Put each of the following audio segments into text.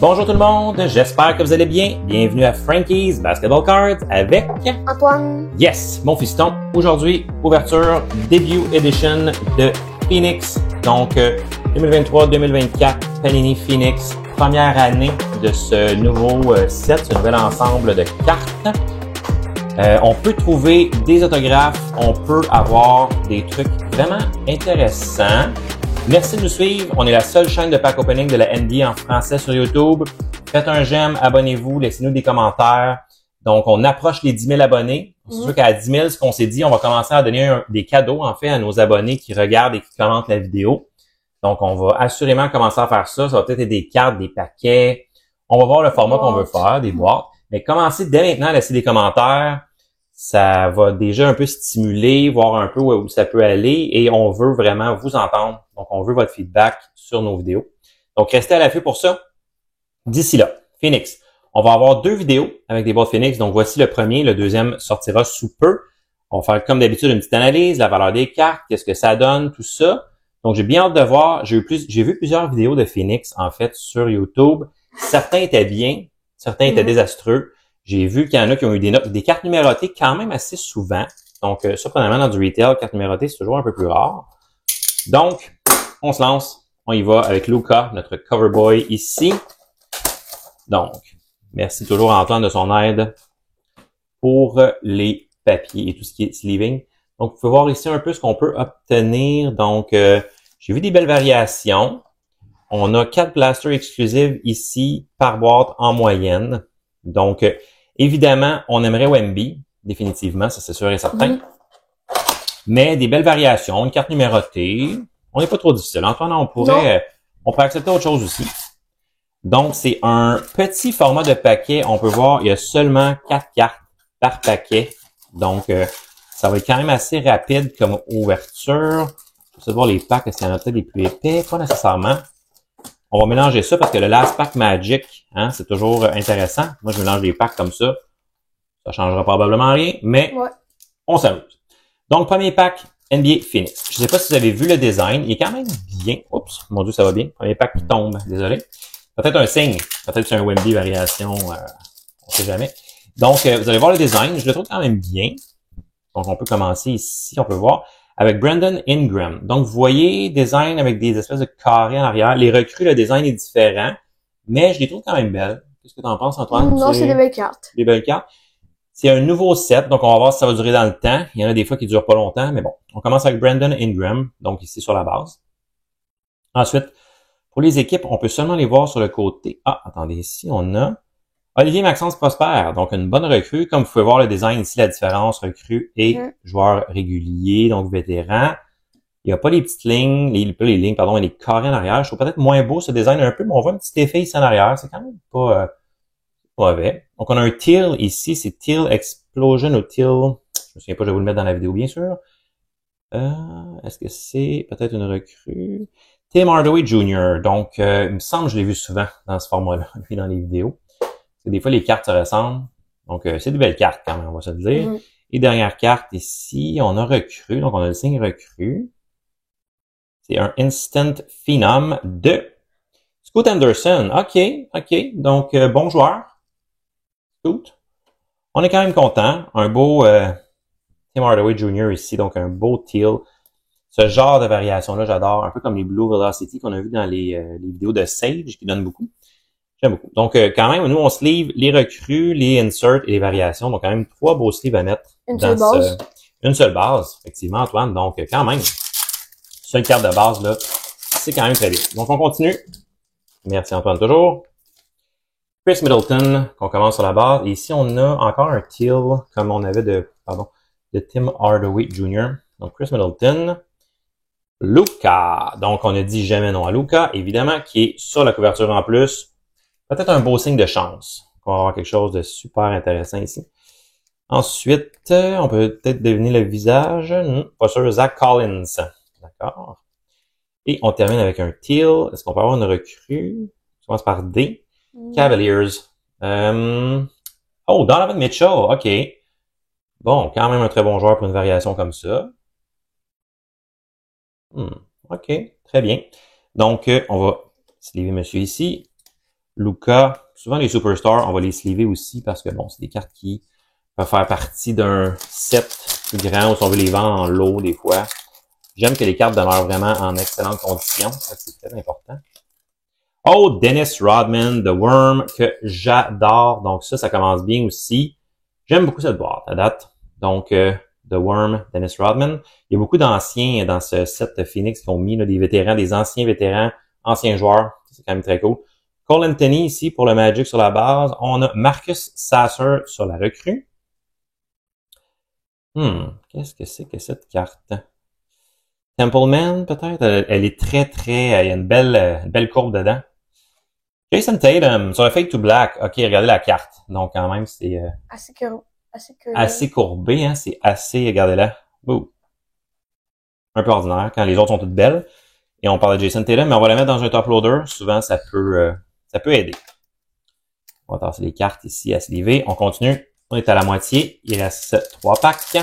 Bonjour tout le monde, j'espère que vous allez bien. Bienvenue à Frankie's Basketball Cards avec Antoine. Yes, mon fiston. Aujourd'hui, ouverture Debut Edition de Phoenix. Donc, 2023-2024, Panini Phoenix. Première année de ce nouveau set, ce nouvel ensemble de cartes. On peut trouver des autographes, on peut avoir des trucs vraiment intéressants. Merci de nous suivre. On est la seule chaîne de pack opening de la NBA en français sur YouTube. Faites un j'aime, abonnez-vous, laissez-nous des commentaires. Donc, on approche les 10 000 abonnés. C'est sûr qu'à 10 000, ce qu'on s'est dit, on va commencer à donner des cadeaux, en fait, à nos abonnés qui regardent et qui commentent la vidéo. Donc, on va assurément commencer à faire ça. Ça va peut-être être des cartes, des paquets. On va voir le format qu'on veut faire, des boîtes. Mais commencez dès maintenant à laisser des commentaires. Ça va déjà un peu stimuler, voir un peu où ça peut aller et on veut vraiment vous entendre. Donc, on veut votre feedback sur nos vidéos. Donc, restez à l'affût pour ça. D'ici là, Phoenix. On va avoir 2 vidéos avec des boîtes Phoenix. Donc, voici le premier. Le deuxième sortira sous peu. On va faire comme d'habitude une petite analyse, la valeur des cartes, qu'est-ce que ça donne, tout ça. Donc, j'ai bien hâte de voir. J'ai vu plusieurs vidéos de Phoenix, en fait, sur YouTube. Certains étaient bien, certains étaient désastreux. J'ai vu qu'il y en a qui ont eu des cartes numérotées quand même assez souvent. Donc, surprenamment, dans du retail, cartes numérotées, c'est toujours un peu plus rare. Donc, on se lance. On y va avec Luka, notre cover boy ici. Donc, merci toujours à Antoine de son aide pour les papiers et tout ce qui est sleeving. Donc, vous pouvez voir ici un peu ce qu'on peut obtenir. Donc, j'ai vu des belles variations. On a 4 blasters exclusives ici par boîte en moyenne. Donc, évidemment, on aimerait Wemby, définitivement, ça c'est sûr et certain. Mais des belles variations, une carte numérotée, on n'est pas trop difficile. Antoine, on pourrait accepter autre chose aussi. Donc, c'est un petit format de paquet. On peut voir, il y a seulement 4 cartes par paquet. Donc, ça va être quand même assez rapide comme ouverture. Je vais essayer de voir les packs, est-ce qu'il y en a peut-être des plus épais? Pas nécessairement. On va mélanger ça parce que le Last Pack Magic, c'est toujours intéressant. Moi, je mélange des packs comme ça. Ça changera probablement rien, mais on s'amuse. Donc, premier pack, NBA Phoenix. Je ne sais pas si vous avez vu le design. Il est quand même bien. Oups, mon Dieu, ça va bien. Premier pack qui tombe, désolé. Peut-être un signe. Peut-être c'est un Wemby variation. On ne sait jamais. Donc, vous allez voir le design. Je le trouve quand même bien. Donc, on peut commencer ici. On peut voir. Avec Brandon Ingram. Donc, vous voyez, design avec des espèces de carrés en arrière. Les recrues, le design est différent, mais je les trouve quand même belles. Qu'est-ce que tu en penses, Antoine? Non, c'est des belles cartes. Des belles cartes. C'est un nouveau set, donc on va voir si ça va durer dans le temps. Il y en a des fois qui durent pas longtemps, mais bon. On commence avec Brandon Ingram, donc ici sur la base. Ensuite, pour les équipes, on peut seulement les voir sur le côté. Ah, attendez, ici, on a Olivier Maxence Prosper, donc une bonne recrue. Comme vous pouvez voir le design ici, la différence recrue et joueur régulier, donc vétéran. Il n'y a pas les petites lignes, les lignes, pardon, et les carrés en arrière. Je trouve peut-être moins beau ce design un peu, mais on voit un petit effet ici en arrière. C'est quand même pas mauvais. Donc on a un teal ici, c'est Teal Explosion ou Teal. Je me souviens pas, je vais vous le mettre dans la vidéo bien sûr. Est-ce que c'est peut-être une recrue? Tim Hardaway Jr. Donc, il me semble que je l'ai vu souvent dans ce format-là, puis dans les vidéos. Des fois, les cartes se ressemblent. Donc, c'est des belles cartes quand même, on va se le dire. Et dernière carte ici, on a recrue. Donc, on a le signe recrue. C'est un Instant Phenom de Scoot Anderson. OK. Donc, bon joueur. Scoot. On est quand même content. Un beau Tim Hardaway Jr. ici. Donc, un beau teal. Ce genre de variation-là, j'adore. Un peu comme les Blue Velocity qu'on a vu dans les vidéos de Sage, qui donnent beaucoup. J'aime beaucoup. Donc, quand même, nous, on sleeve les recrues, les inserts et les variations. Donc, quand même, 3 beaux sleeves à mettre. Une seule base, effectivement, Antoine. Donc, quand même, seule carte de base, là, c'est quand même très bien. Donc, on continue. Merci, Antoine, toujours. Chris Middleton, qu'on commence sur la base. Et ici, on a encore un teal, comme on avait de Tim Hardaway Jr. Donc, Chris Middleton. Luka. Donc, on a dit jamais non à Luka, évidemment, qui est sur la couverture en plus. Peut-être un beau signe de chance. On va avoir quelque chose de super intéressant ici. Ensuite, on peut peut-être deviner le visage. Pas sûr, Zach Collins. D'accord. Et on termine avec un teal. Est-ce qu'on peut avoir une recrue? On commence par D. Cavaliers. Oh, Donovan Mitchell. OK. Bon, quand même un très bon joueur pour une variation comme ça. OK. Très bien. Donc, on va sleever monsieur ici. Luka. Souvent, les superstars, on va les sleever aussi parce que, bon, c'est des cartes qui peuvent faire partie d'un set plus grand ou si on veut les vendre en lot des fois. J'aime que les cartes demeurent vraiment en excellentes conditions. Ça, c'est très important. Oh, Dennis Rodman, The Worm, que j'adore. Donc ça commence bien aussi. J'aime beaucoup cette boîte à date. Donc, The Worm, Dennis Rodman. Il y a beaucoup d'anciens dans ce set Phoenix qui ont mis là, des vétérans, des anciens vétérans, anciens joueurs. C'est quand même très cool. Cole Anthony ici pour le Magic sur la base. On a Marcus Sasser sur la recrue. Qu'est-ce que c'est que cette carte? Templeman, peut-être? Elle est très, il y a une belle courbe dedans. Jason Tatum sur le Fade to Black. OK, regardez la carte. Donc, quand même, c'est assez courbé, hein. C'est assez, regardez-la. Un peu ordinaire quand les autres sont toutes belles. Et on parle de Jason Tatum, mais on va la mettre dans un top loader. Souvent, ça peut aider. On va tasser les cartes ici à sleever. On continue. On est à la moitié. Il reste 3 packs.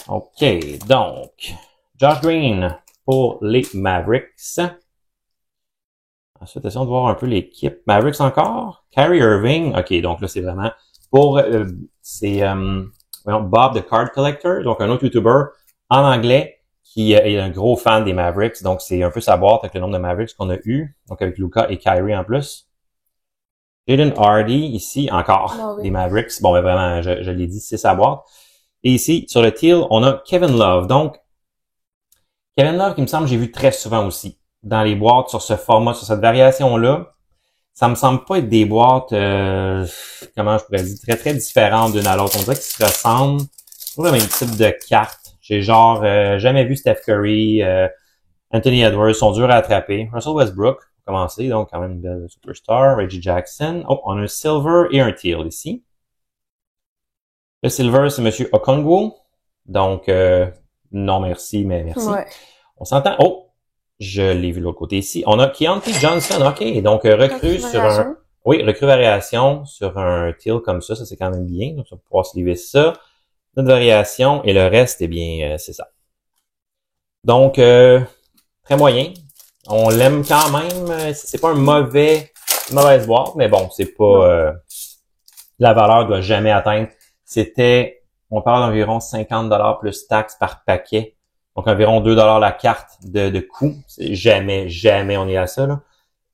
OK, donc, Josh Green pour les Mavericks. Ensuite, essayons de voir un peu l'équipe. Mavericks encore. Kyrie Irving. OK, donc là, c'est vraiment pour... Bob the Card Collector, donc un autre YouTuber en anglais qui est un gros fan des Mavericks. Donc, c'est un peu sa boîte avec le nombre de Mavericks qu'on a eu. Donc, avec Luka et Kyrie en plus. Jaden Hardy, ici, encore, des Mavericks. Bon, ben vraiment, je l'ai dit, c'est sa boîte. Et ici, sur le teal, on a Kevin Love. Donc, Kevin Love, qui me semble, j'ai vu très souvent aussi dans les boîtes sur ce format, sur cette variation-là. Ça me semble pas être des boîtes, comment je pourrais dire, très différentes d'une à l'autre. On dirait qu'ils se ressemblent. C'est toujours le même type de carte. J'ai genre jamais vu Steph Curry, Anthony Edwards, sont durs à attraper. Russell Westbrook, pour commencer, donc quand même une belle superstar. Reggie Jackson. Oh, on a un silver et un teal ici. Le silver, c'est Monsieur Okongwu. Donc, non merci, mais merci. Ouais. On s'entend. Oh! Je l'ai vu de l'autre côté ici. On a Keontae Johnson. OK. Donc, recrue sur un... Oui, recrue variation sur un teal comme ça. Ça, c'est quand même bien. Donc, on va pouvoir sleever ça. Notre variation. Et le reste, eh bien, c'est ça. Donc, très moyen. On l'aime quand même. C'est pas une mauvaise boîte, mais bon, c'est pas... la valeur doit jamais atteindre. On parle d'environ 50$ plus taxes par paquet. Donc, environ 2$ la carte de coût. Jamais on est à ça, là.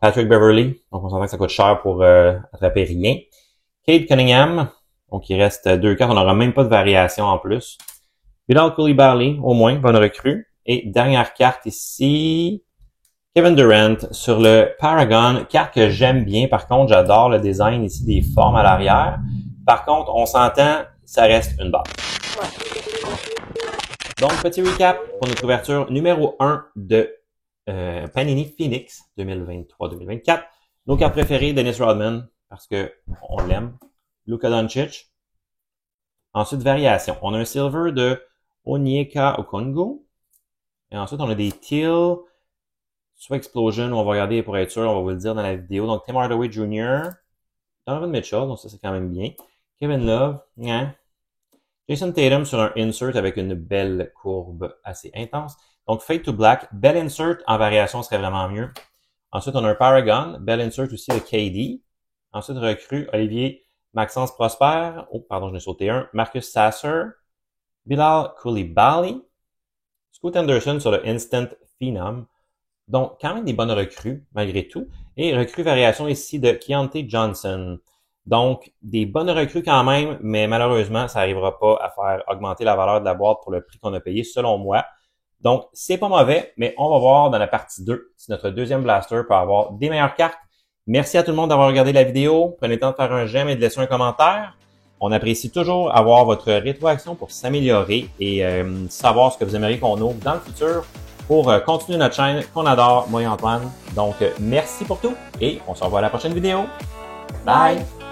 Patrick Beverley. Donc, on s'entend que ça coûte cher pour attraper rien. Cade Cunningham. Donc, il reste 2 cartes. On n'aura même pas de variation en plus. Bilal Coulibaly, au moins, bonne recrue. Et dernière carte ici. Kevin Durant sur le Paragon. Carte que j'aime bien. Par contre, j'adore le design ici des formes à l'arrière. Par contre, on s'entend, ça reste une barre. Ouais. Donc, petit recap pour notre ouverture numéro 1 de Panini Phoenix 2023-2024. Nos cartes préférées, Dennis Rodman, parce que on l'aime. Luka Doncic. Ensuite, variation. On a un silver de Onyeka Okongwu. Et ensuite, on a des teal, soit Explosion, on va regarder pour être sûr, on va vous le dire dans la vidéo. Donc, Tim Hardaway Jr., Donovan Mitchell, donc ça, c'est quand même bien. Kevin Love, hein. Jason Tatum sur un insert avec une belle courbe assez intense. Donc, Fade to Black, belle insert en variation serait vraiment mieux. Ensuite, on a un Paragon, belle insert aussi de KD. Ensuite, recrue Olivier Maxence Prosper. Oh, pardon, je l'ai sauté un. Marcus Sasser. Bilal Coulibaly. Scoot Anderson sur le Instant Phenom. Donc, quand même des bonnes recrues, malgré tout. Et recrue variation ici de Keontae Johnson. Donc, des bonnes recrues quand même, mais malheureusement, ça n'arrivera pas à faire augmenter la valeur de la boîte pour le prix qu'on a payé, selon moi. Donc, c'est pas mauvais, mais on va voir dans la partie 2 si notre deuxième blaster peut avoir des meilleures cartes. Merci à tout le monde d'avoir regardé la vidéo. Prenez le temps de faire un j'aime et de laisser un commentaire. On apprécie toujours avoir votre rétroaction pour s'améliorer et savoir ce que vous aimeriez qu'on ouvre dans le futur pour continuer notre chaîne qu'on adore, moi et Antoine. Donc, merci pour tout et on se revoit à la prochaine vidéo. Bye!